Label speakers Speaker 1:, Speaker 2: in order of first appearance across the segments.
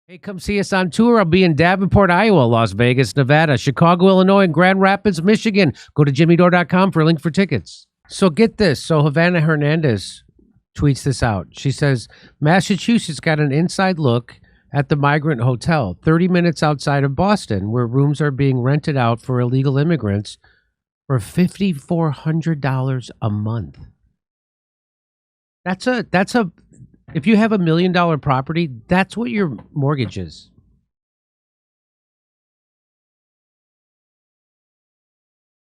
Speaker 1: Hey, come see us on tour. I'll be in Davenport, Iowa, Las Vegas, Nevada, Chicago, Illinois, and Grand Rapids, Michigan. Go to jimmydore.com for a link for tickets. So get this. So Savanah Hernandez tweets this out. She says, Massachusetts got an inside look at the Migrant Hotel, 30 minutes outside of Boston, where rooms are being rented out for illegal immigrants for $5,400 a month. That's a if you have $1 million property, that's what your mortgage is.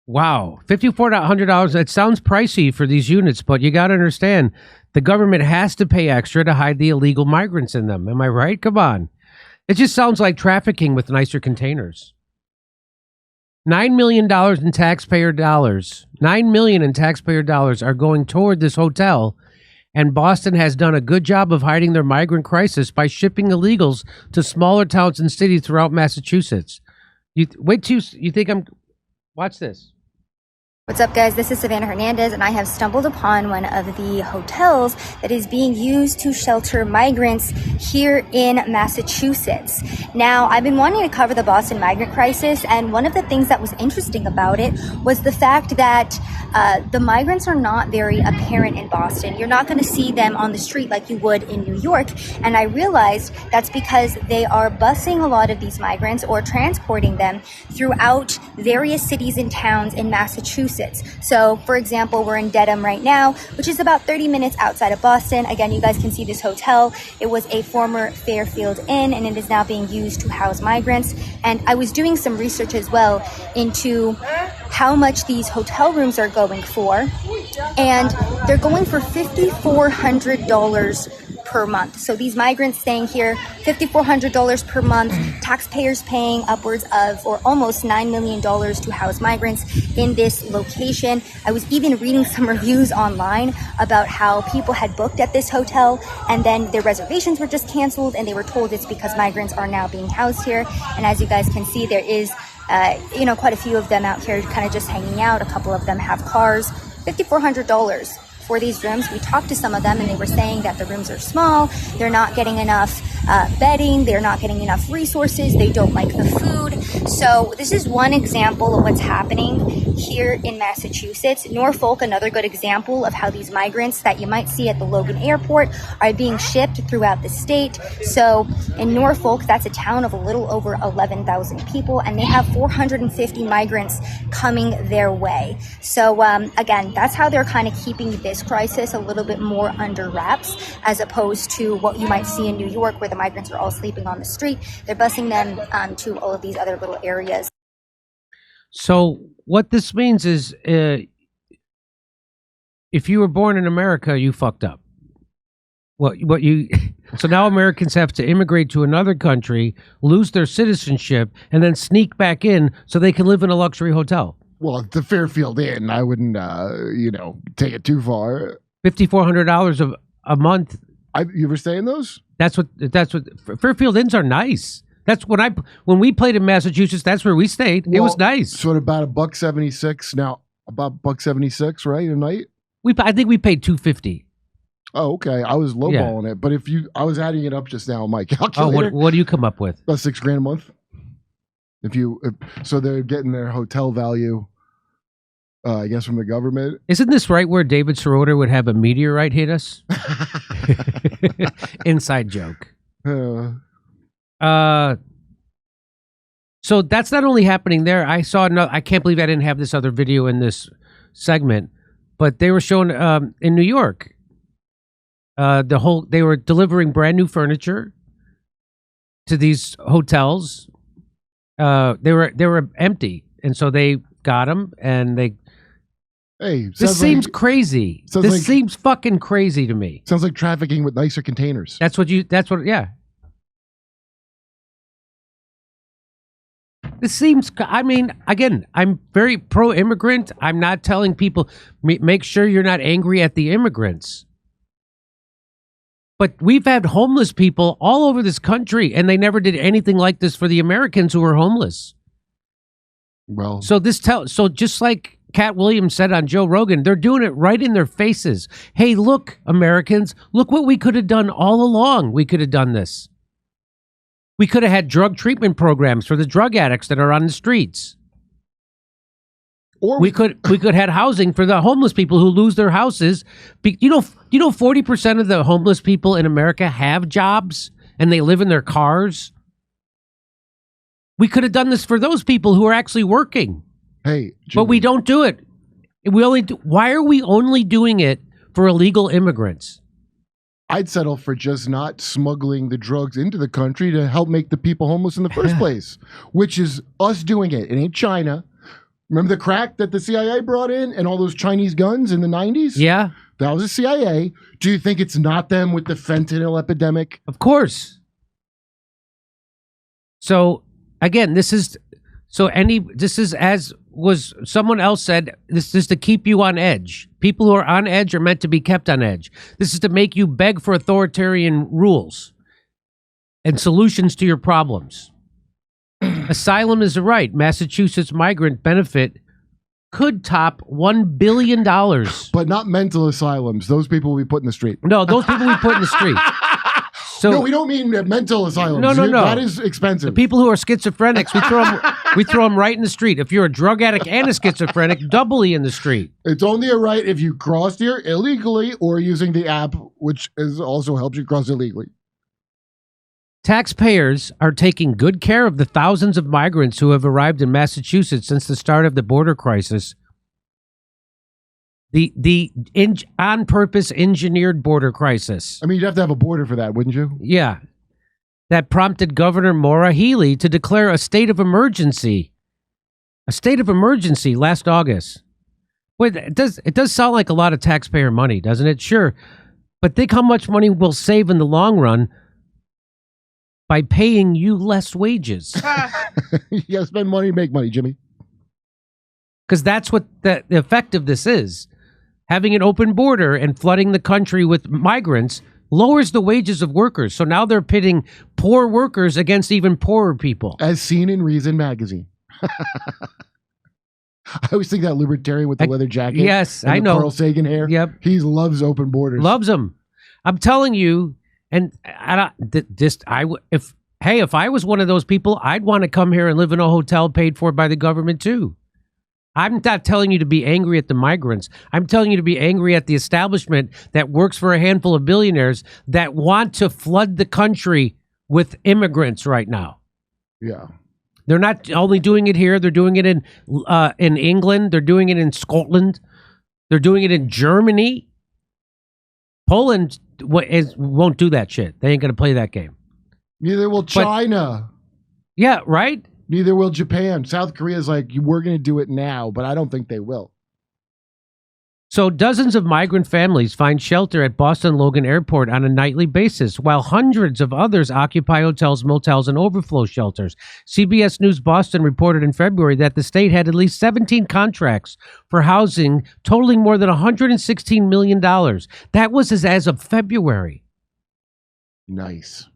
Speaker 1: Wow, $5,400. That sounds pricey for these units, but you got to understand, the government has to pay extra to hide the illegal migrants in them. Am I right? Come on. It just sounds like trafficking with nicer containers. $9 million in taxpayer dollars. $9 million in taxpayer dollars are going toward this hotel. And Boston has done a good job of hiding their migrant crisis by shipping illegals to smaller towns and cities throughout Massachusetts. You think I'm... Watch this.
Speaker 2: What's up, guys? This is Savanah Hernandez, and I have stumbled upon one of the hotels that is being used to shelter migrants here in Massachusetts. Now, I've been wanting to cover the Boston migrant crisis, and one of the things that was interesting about it was the fact that the migrants are not very apparent in Boston. You're not going to see them on the street like you would in New York, and I realized that's because they are busing a lot of these migrants or transporting them throughout various cities and towns in Massachusetts. So, for example, we're in Dedham right now, which is about 30 minutes outside of Boston. Again, you guys can see this hotel. It was a former Fairfield Inn, and it is now being used to house migrants. And I was doing some research as well into how much these hotel rooms are going for. And they're going for $5,400 per month. So these migrants staying here, $5,400 per month, taxpayers paying upwards of or almost $9 million to house migrants in this location. I was even reading some reviews online about how people had booked at this hotel and then their reservations were just canceled, and they were told it's because migrants are now being housed here. And as you guys can see, there is quite a few of them out here kind of just hanging out. A couple of them have cars. $5,400 for these rooms. We talked to some of them, and they were saying that the rooms are small, they're not getting enough bedding, they're not getting enough resources, they don't like the food. So this is one example of what's happening here in Massachusetts. Norfolk, another good example of how these migrants that you might see at the Logan Airport are being shipped throughout the state. So in Norfolk, that's a town of a little over 11,000 people, and they have 450 migrants coming their way. So again, that's how they're kind of keeping this crisis a little bit more under wraps, as opposed to what you might see in New York, where the migrants are all sleeping on the street. They're busing them to all of these other little areas.
Speaker 1: So what this means is, if you were born in America, you fucked up. So now Americans have to immigrate to another country, lose their citizenship, and then sneak back in so they can live in a luxury hotel.
Speaker 3: Well, the Fairfield Inn, I wouldn't, take it too far.
Speaker 1: $5,400 a month.
Speaker 3: You were saying those?
Speaker 1: That's what Fairfield Inns are nice. That's when we played in Massachusetts. That's where we stayed. It was nice.
Speaker 3: So about $1.76 now. About $1.76, right, a night?
Speaker 1: I think we paid $250.
Speaker 3: Oh, okay. I was lowballing it, but I was adding it up just now on my calculator.
Speaker 1: Oh, what do you come up with?
Speaker 3: About $6,000 a month. So they're getting their hotel value, I guess, from the government.
Speaker 1: Isn't this right where David Soroder would have a meteorite hit us? Inside joke. So that's not only happening there. I saw I can't believe I didn't have this other video in this segment, but they were showing in New York. They were delivering brand new furniture to these hotels. They were empty, and so they got them, and they.
Speaker 3: Hey,
Speaker 1: this seems crazy. This seems fucking crazy to me.
Speaker 3: Sounds like trafficking with nicer containers.
Speaker 1: Yeah. This seems, again, I'm very pro-immigrant. I'm not telling people, make sure you're not angry at the immigrants. But we've had homeless people all over this country, and they never did anything like this for the Americans who were homeless.
Speaker 3: Well,
Speaker 1: so just like Cat Williams said on Joe Rogan, they're doing it right in their faces. Hey, look, Americans, look what we could have done all along. We could have done this. We could have had drug treatment programs for the drug addicts that are on the streets.
Speaker 3: Or
Speaker 1: we could had housing for the homeless people who lose their houses. You know 40% of the homeless people in America have jobs and they live in their cars. We could have done this for those people who are actually working.
Speaker 3: Hey, Jimmy,
Speaker 1: but we don't do it. Why are we only doing it for illegal immigrants?
Speaker 3: I'd settle for just not smuggling the drugs into the country to help make the people homeless in the first place, which is us doing it. It ain't China. Remember the crack that the CIA brought in and all those Chinese guns in the 90s?
Speaker 1: Yeah.
Speaker 3: That was the CIA. Do you think it's not them with the fentanyl epidemic?
Speaker 1: Of course. So, again, this is as was someone else said, this is to keep you on edge. People who are on edge are meant to be kept on edge. This is to make you beg for authoritarian rules and solutions to your problems. Asylum is a right. Massachusetts migrant benefit could top $1 billion.
Speaker 3: But not mental asylums. Those people will be put in the street.
Speaker 1: No, those people we put in the street. So,
Speaker 3: no, we don't mean mental asylums.
Speaker 1: No.
Speaker 3: That is expensive.
Speaker 1: The people who are schizophrenics, we throw them right in the street. If you're a drug addict and a schizophrenic, doubly in the street.
Speaker 3: It's only a right if you crossed here illegally or using the app, which also helps you cross illegally.
Speaker 1: Taxpayers are taking good care of the thousands of migrants who have arrived in Massachusetts since the start of the border crisis. The on-purpose engineered border crisis.
Speaker 3: I mean, you'd have to have a border for that, wouldn't you?
Speaker 1: Yeah. That prompted Governor Maura Healey to declare a state of emergency. A state of emergency last August. Wait, it does sound like a lot of taxpayer money, doesn't it? Sure. But think how much money we'll save in the long run by paying you less wages.
Speaker 3: You gotta spend money to make money, Jimmy.
Speaker 1: Because that's what the effect of this is. Having an open border and flooding the country with migrants lowers the wages of workers. So now they're pitting poor workers against even poorer people.
Speaker 3: As seen in Reason magazine. I always think that libertarian with the leather jacket.
Speaker 1: Yes,
Speaker 3: and
Speaker 1: I
Speaker 3: the
Speaker 1: know.
Speaker 3: Carl Sagan hair.
Speaker 1: Yep.
Speaker 3: He loves open borders.
Speaker 1: Loves them. I'm telling you, and if I was one of those people, I'd want to come here and live in a hotel paid for by the government too. I'm not telling you to be angry at the migrants. I'm telling you to be angry at the establishment that works for a handful of billionaires that want to flood the country with immigrants right now.
Speaker 3: Yeah.
Speaker 1: They're not only doing it here. They're doing it in England. They're doing it in Scotland. They're doing it in Germany. Poland won't do that shit. They ain't going to play that game.
Speaker 3: Neither will China.
Speaker 1: Yeah, right?
Speaker 3: Neither will Japan. South Korea is like, we're going to do it now, but I don't think they will.
Speaker 1: So dozens of migrant families find shelter at Boston Logan Airport on a nightly basis, while hundreds of others occupy hotels, motels, and overflow shelters. CBS News Boston reported in February that the state had at least 17 contracts for housing, totaling more than $116 million. That was as of February.
Speaker 3: Nice.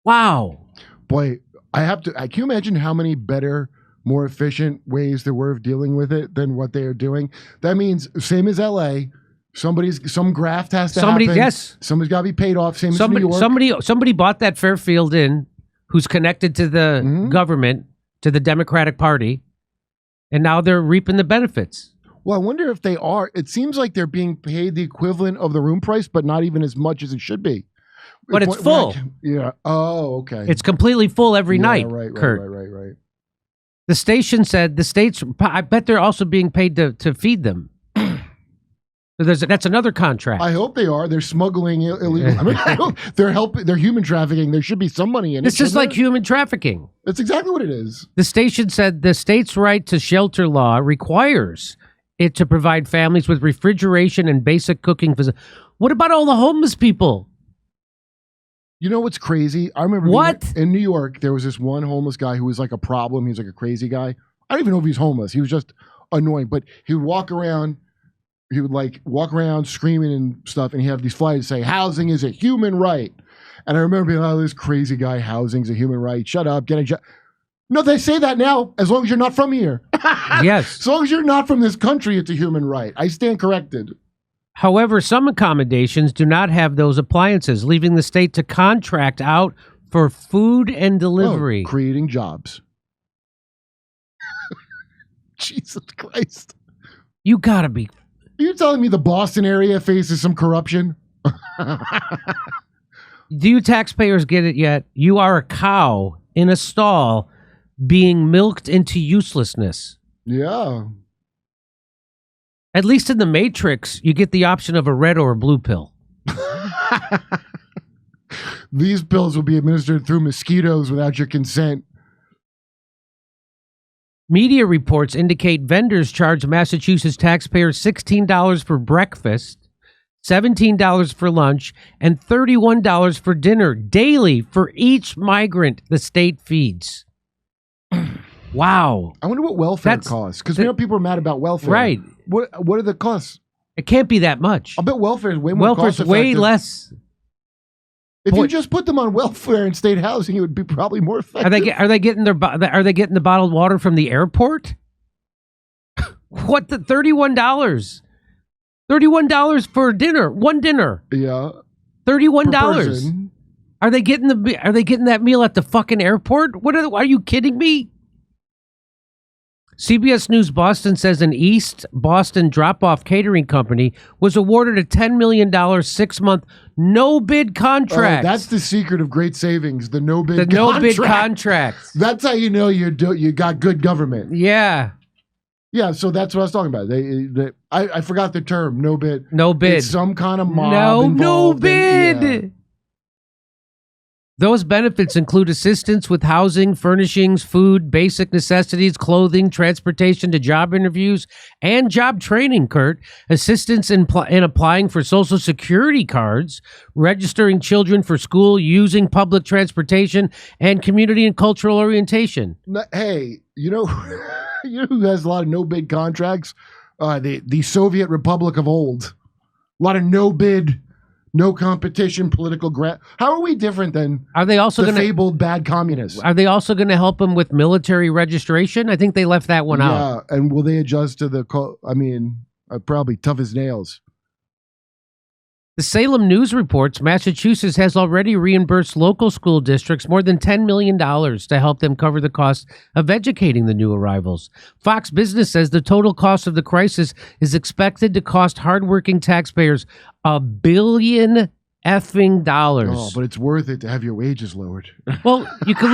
Speaker 1: Wow.
Speaker 3: Boy, can you imagine how many better, more efficient ways there were of dealing with it than what they are doing? That means same as LA, some graft has to happen.
Speaker 1: Yes.
Speaker 3: Somebody's got to be paid off. Same as New York.
Speaker 1: Somebody bought that Fairfield Inn who's connected to the government, to the Democratic Party, and now they're reaping the benefits.
Speaker 3: Well, I wonder if they are. It seems like they're being paid the equivalent of the room price, but not even as much as it should be.
Speaker 1: But it's full.
Speaker 3: Yeah. Oh, okay.
Speaker 1: It's completely full every night,
Speaker 3: right,
Speaker 1: Kurt.
Speaker 3: Right.
Speaker 1: The station said the states, I bet they're also being paid to feed them. So that's another contract.
Speaker 3: I hope they are. They're smuggling illegal. I mean, they're human trafficking. There should be some money in it.
Speaker 1: This is like human trafficking.
Speaker 3: That's exactly what it is.
Speaker 1: The station said the state's right to shelter law requires it to provide families with refrigeration and basic cooking facilities. What about all the homeless people?
Speaker 3: You know what's crazy? I remember in New York, there was this one homeless guy who was like a problem. He was like a crazy guy. I don't even know if he's homeless. He was just annoying. But he would walk around. He would like walk around screaming and stuff. And he'd have these flyers say, housing is a human right. And I remember being like, oh, this crazy guy, housing's a human right. Shut up. Get a job. No, they say that now, as long as you're not from here.
Speaker 1: Yes.
Speaker 3: As long as you're not from this country, it's a human right. I stand corrected.
Speaker 1: However, some accommodations do not have those appliances, leaving the state to contract out for food and delivery.
Speaker 3: Oh, creating jobs. Jesus Christ.
Speaker 1: You gotta be.
Speaker 3: Are you telling me the Boston area faces some corruption?
Speaker 1: Do you taxpayers get it yet? You are a cow in a stall being milked into uselessness.
Speaker 3: Yeah.
Speaker 1: At least in the Matrix, you get the option of a red or a blue pill.
Speaker 3: These pills will be administered through mosquitoes without your consent.
Speaker 1: Media reports indicate vendors charge Massachusetts taxpayers $16 for breakfast, $17 for lunch, and $31 for dinner daily for each migrant the state feeds. Wow.
Speaker 3: I wonder what welfare costs, because people are mad about welfare.
Speaker 1: Right.
Speaker 3: What are the costs?
Speaker 1: It can't be that much.
Speaker 3: I bet welfare is way more
Speaker 1: Welfare's way less.
Speaker 3: If you just put them on welfare and state housing, it would be probably more effective.
Speaker 1: Are they getting the bottled water from the airport? What the $31? $31 for dinner, one dinner.
Speaker 3: Yeah.
Speaker 1: $31. Are they getting that meal at the fucking airport? Are you kidding me? CBS News Boston says an East Boston drop-off catering company was awarded a $10 million 6-month no-bid contract.
Speaker 3: That's the secret of great savings, the no-bid contract.
Speaker 1: The no-bid contracts.
Speaker 3: That's how you know you got good government.
Speaker 1: Yeah.
Speaker 3: Yeah, so that's what I was talking about. I forgot the term, no-bid.
Speaker 1: No-bid.
Speaker 3: It's some kind of mob
Speaker 1: No-bid.
Speaker 3: Yeah.
Speaker 1: Those benefits include assistance with housing, furnishings, food, basic necessities, clothing, transportation to job interviews, and job training, Kurt. Assistance in applying for Social Security cards, registering children for school, using public transportation, and community and cultural orientation.
Speaker 3: Hey, you know who has a lot of no-bid contracts? The Soviet Republic of old. A lot of no-bid, no competition, political grant. How are we different than fabled bad communists?
Speaker 1: Are they also going to help them with military registration? I think they left that one out.
Speaker 3: Yeah, and will they adjust to probably tough as nails.
Speaker 1: The Salem News reports Massachusetts has already reimbursed local school districts more than $10 million to help them cover the cost of educating the new arrivals. Fox Business says the total cost of the crisis is expected to cost hardworking taxpayers $1 billion effing dollars.
Speaker 3: Oh, but it's worth it to have your wages lowered.
Speaker 1: Well, you can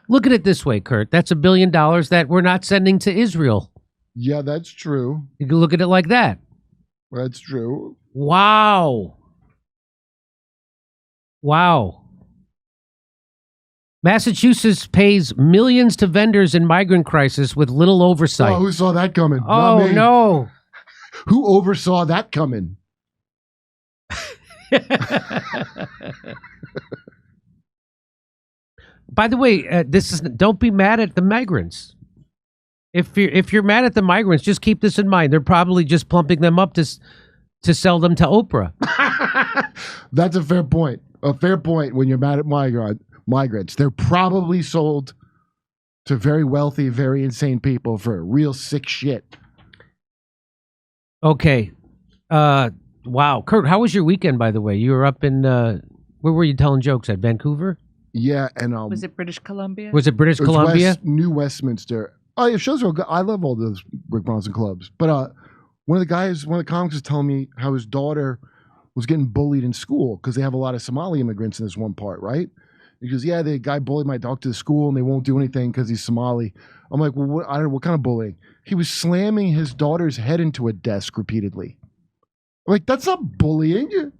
Speaker 1: look at it this way, Kurt. That's $1 billion that we're not sending to Israel.
Speaker 3: Yeah, that's true.
Speaker 1: You can look at it like that.
Speaker 3: That's true.
Speaker 1: Wow. Massachusetts pays millions to vendors in migrant crisis with little oversight.
Speaker 3: Oh, who saw that coming?
Speaker 1: Oh,
Speaker 3: not me.
Speaker 1: No.
Speaker 3: Who oversaw that coming?
Speaker 1: By the way, don't be mad at the migrants. If you're mad at the migrants, just keep this in mind. They're probably just pumping them up to sell them to Oprah.
Speaker 3: That's a fair point. A fair point when you're mad at migrants. They're probably sold to very wealthy, very insane people for real sick shit.
Speaker 1: Okay. Wow. Kurt, how was your weekend, by the way? You were up in, where were you telling jokes at? Vancouver?
Speaker 3: Yeah. And
Speaker 4: was it British Columbia?
Speaker 1: Was it British Columbia?
Speaker 3: New Westminster. Oh, yeah, shows are good. I love all those Rick Bronson clubs. But one of the comics was telling me how his daughter was getting bullied in school because they have a lot of Somali immigrants in this one part, right? He goes, yeah, the guy bullied my dog to the school and they won't do anything because he's Somali. I'm like, well, I don't know, what kind of bullying? He was slamming his daughter's head into a desk repeatedly. I'm like, that's not bullying.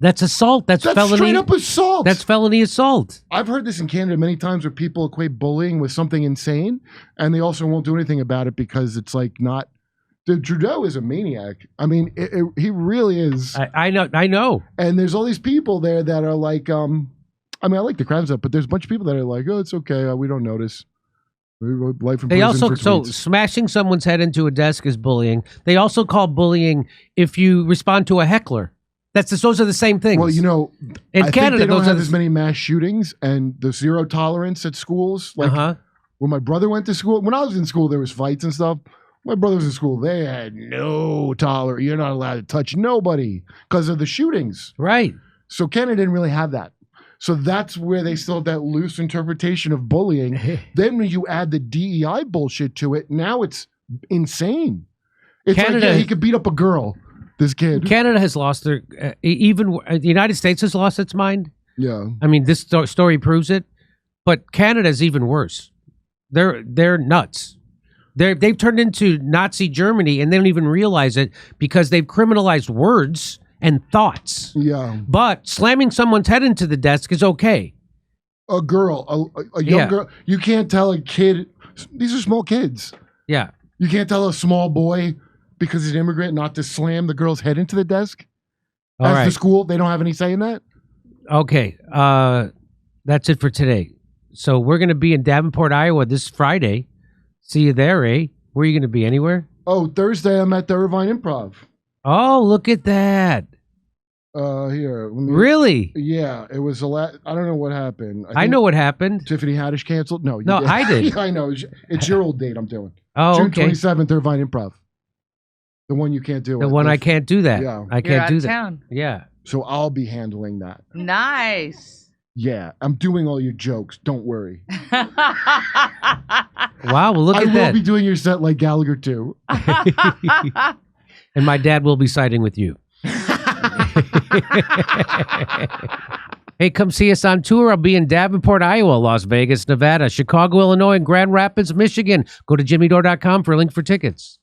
Speaker 1: That's assault. That's felony.
Speaker 3: Straight up assault.
Speaker 1: That's felony assault.
Speaker 3: I've heard this in Canada many times where people equate bullying with something insane, and they also won't do anything about it because it's like not. Dude, Trudeau is a maniac. I mean, he really is.
Speaker 1: I know.
Speaker 3: And there's all these people there that are like, I like the crowd stuff, but there's a bunch of people that are like, oh, it's okay. We don't notice. Life in prison for tweets.
Speaker 1: Smashing someone's head into a desk is bullying. They also call bullying if you respond to a heckler. Those are the same things.
Speaker 3: Well,
Speaker 1: in
Speaker 3: I
Speaker 1: Canada,
Speaker 3: think they don't
Speaker 1: those
Speaker 3: have
Speaker 1: are
Speaker 3: as many mass shootings and the zero tolerance at schools. Like when my brother went to school, when I was in school, there was fights and stuff. My brother was in school. They had no tolerance. You're not allowed to touch nobody because of the shootings.
Speaker 1: Right.
Speaker 3: So Canada didn't really have that. So that's where they still have that loose interpretation of bullying. Then when you add the DEI bullshit to it, now it's insane. It's
Speaker 1: Canada,
Speaker 3: like, yeah, he could beat up a girl, this kid.
Speaker 1: Canada has lost their, even the United States has lost its mind.
Speaker 3: Yeah.
Speaker 1: I mean, this story proves it, but Canada's even worse. They're nuts. They've turned into Nazi Germany, and they don't even realize it because they've criminalized words and thoughts.
Speaker 3: Yeah.
Speaker 1: But slamming someone's head into the desk is okay.
Speaker 3: A girl, a young girl, you can't tell a kid, these are small kids.
Speaker 1: Yeah.
Speaker 3: You can't tell a small boy because he's an immigrant not to slam the girl's head into the desk. As the school, they don't have any say in that?
Speaker 1: Okay. That's it for today. So we're going to be in Davenport, Iowa this Friday. See you there, eh? Where are you going to be? Anywhere?
Speaker 3: Oh, Thursday I'm at the Irvine Improv.
Speaker 1: Oh, look at that.
Speaker 3: Here.
Speaker 1: Really?
Speaker 3: Yeah, it was I don't know what happened.
Speaker 1: I know what happened.
Speaker 3: Tiffany Haddish canceled? No,
Speaker 1: no, I did.
Speaker 3: I know. It's your old date I'm doing.
Speaker 1: Oh,
Speaker 3: June
Speaker 1: okay.
Speaker 3: 27th, Irvine Improv. The one you can't do.
Speaker 1: The one I can't do that.
Speaker 3: Yeah.
Speaker 1: I can't do that.
Speaker 4: Town.
Speaker 1: Yeah.
Speaker 3: So I'll be handling that.
Speaker 4: Nice.
Speaker 3: Yeah, I'm doing all your jokes. Don't worry.
Speaker 1: Wow, well, look at that.
Speaker 3: I will be doing your set like Gallagher too.
Speaker 1: And my dad will be siding with you. Hey, come see us on tour. I'll be in Davenport, Iowa, Las Vegas, Nevada, Chicago, Illinois, and Grand Rapids, Michigan. Go to jimmydore.com for a link for tickets.